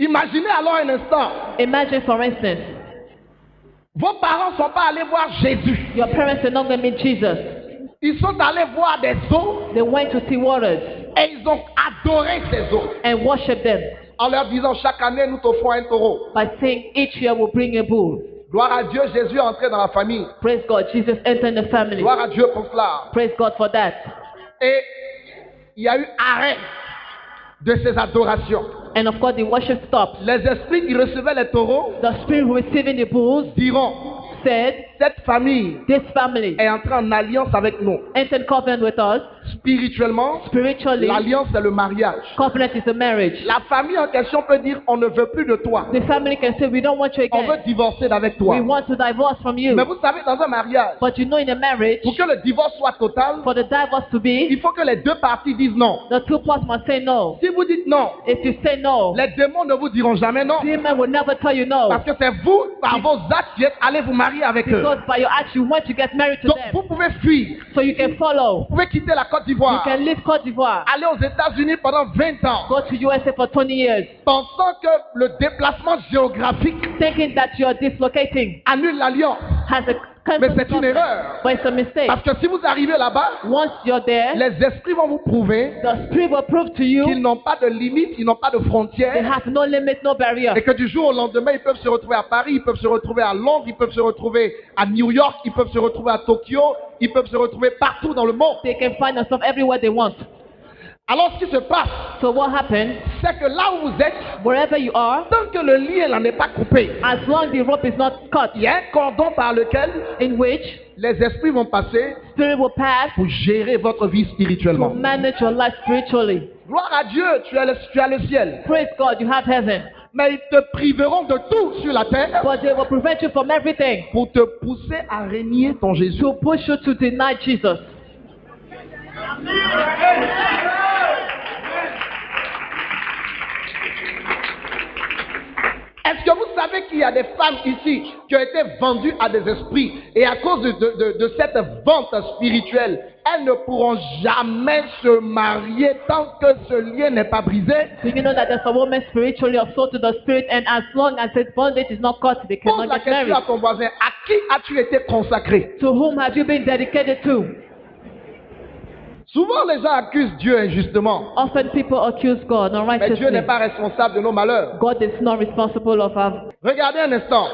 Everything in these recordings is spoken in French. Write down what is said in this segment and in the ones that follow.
Imaginez alors un instant. Imagine, for instance, Vos parents ne sont pas allés voir Jésus. your parents are not going to meet Jesus. Ils sont allés voir des eaux They went to see waters et ils ont adoré ces eaux. and worshiped them En leur disant, chaque année, nous t'offrons un taureau. by saying, each year will bring a bull. Gloire à Dieu, Jésus est entré dans la famille. Praise God, Jesus entered the family. Gloire à Dieu pour cela. Praise God for that. Et il y a eu arrêt de ces adorations. And of course, the worship stopped. Les esprits qui recevaient les taureaux The spirit receiving the bulls diront, said, cette famille this family est entrée en alliance avec nous. entered covenant with us. Spirituellement, Spiritually, l'alliance c'est le mariage. covenant is a marriage. La famille en question peut dire, on ne veut plus de toi. The family can say, we don't want you On veut again. divorcer d'avec toi. We want to divorce from you. Mais vous savez, dans un mariage, But you know, in a marriage, pour que le divorce soit total, for the divorce to be, il faut que les deux parties disent non. the two parts must say no. Si vous dites non, If you say no, les démons ne vous diront jamais non. demon will never tell you no. Parce que c'est vous, par vos actes, qui êtes allés vous marier avec eux. Because by your act, you want to get married to Donc them. vous pouvez fuir. So you can follow. Vous pouvez quitter la Côte You d'Ivoire, can leave Cote d'Ivoire, aller aux États-Unis pendant 20 ans, go to USA for 20 years, pensant que le déplacement géographique thinking that you are dislocating annule l'alliance. has a Mais c'est une erreur. But it's a mistake. Parce que si vous arrivez là-bas, Once you're there, les esprits vont vous prouver the spirit will prove to qu'ils you n'ont pas de limites, ils n'ont pas de they frontières, have no limit, no barrier. et que du jour au lendemain, ils peuvent se retrouver à Paris, ils peuvent se retrouver à Londres, ils peuvent se retrouver à New York, ils peuvent se retrouver à Tokyo, ils peuvent se retrouver partout dans le monde. They can find themselves everywhere they want. Alors ce qui se passe, So what happens, c'est que là où vous êtes, wherever you are, tant que le lien là n'est pas coupé, as long the rope is not cut, il y a un cordon par lequel in which les esprits vont passer spirit will pass pour gérer votre vie to spirituellement. manage your life spiritually. Gloire à Dieu, tu as le ciel. Praise God, you have heaven. Mais ils te priveront de tout sur la terre But they will prevent you from everything pour te pousser à régner ton Jésus. to push you to deny Jesus. Est-ce que vous savez qu'il y a des femmes ici qui ont été vendues à des esprits et à cause de cette vente spirituelle, elles ne pourront jamais se marier tant que ce lien n'est pas brisé? Do you know that there's a woman spiritually or sold to the spirit, and as long as its bondage is not cut, they Pose cannot la get question married? à ton voisin, à qui as-tu été consacré? To whom have you been dedicated to? Souvent les gens accusent Dieu injustement, Often people accuse God mais Dieu unrighteously. n'est pas responsable de nos malheurs. God is not responsible of our, Regardez un instant.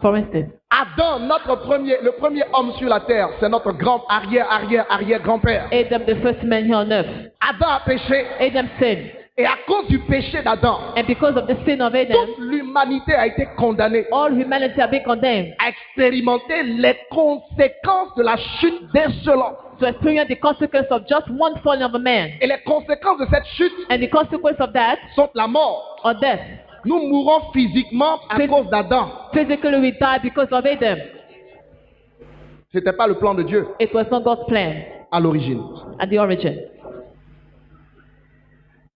for instance, Adam, le premier homme sur la terre, c'est notre grand arrière-grand-père. Adam, the first man here on earth. Adam a péché Adam sinned. et à cause du péché d'Adam, And because of the sin of Adam, toute l'humanité a été condamnée all humanity have been condemned à expérimenter les conséquences de la chute d'un seul homme. to experience the consequence of just one falling of a man. Et les conséquences de cette chute And the consequence of that, sont la mort. or death. Nous mourrons physiquement à cause d'Adam. Physically we die because of Adam. Ce n'était pas le plan de Dieu It was not God's plan à l'origine. at the origin.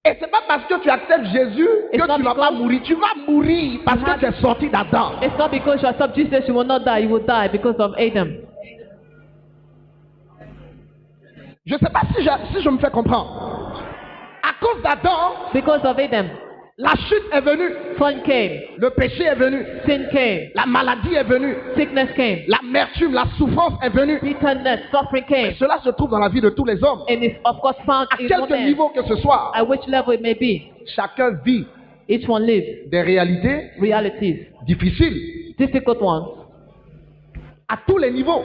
Et c'est pas parce que tu acceptes Jésus que It's not tu vas pas because- mourir. Tu vas mourir parce que tu es sorti d'Adam. It's not because you accept Jesus you will not die, you will die because of Adam. Je ne sais pas si je me fais comprendre. À cause d'Adam, Because of Adam, la chute est venue. fun came, Le péché est venu. sin came, La maladie est venue. sickness came, L'amertume, la souffrance est venue. bitterness, suffering came. Cela se trouve dans la vie de tous les hommes. And it's of course found À in quelque woman. niveau que ce soit, At which level it may be, chacun vit each one lives des réalités realities, difficiles. difficult ones. À tous les niveaux.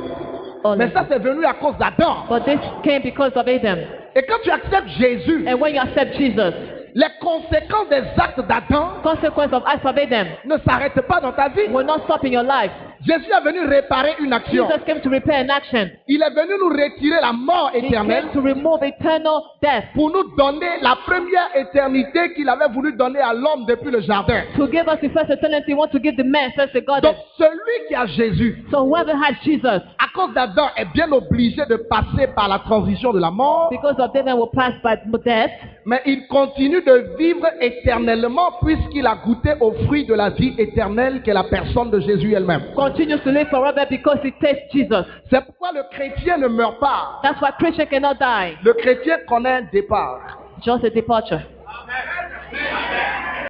All Mais of ça, c'est venu à cause d'Adam. But this came because of Adam. Et quand tu acceptes Jésus, And when you accept Jesus, les conséquences des actes d'Adam consequence of acts of Adam ne s'arrêtent pas dans ta vie. will not stop in your life. Jésus est venu réparer une action. Jesus came to repair an action. Il est venu nous retirer la mort He éternelle came to remove eternal death, pour nous donner la première éternité qu'il avait voulu donner à l'homme depuis le jardin. to give us the first eternity. He wants to give the man first the Donc garden. celui qui a Jésus, So whoever has Jesus, à cause d'Adam, est bien obligé de passer par la transition de la mort, because of Adam, will pass by death, mais il continue de vivre éternellement puisqu'il a goûté au fruit de la vie éternelle qui est la personne de Jésus elle-même. continues to live forever because he tastes Jesus. C'est pourquoi le chrétien ne meurt pas. That's why Christian cannot die. Le chrétien connaît un départ. Just a departure.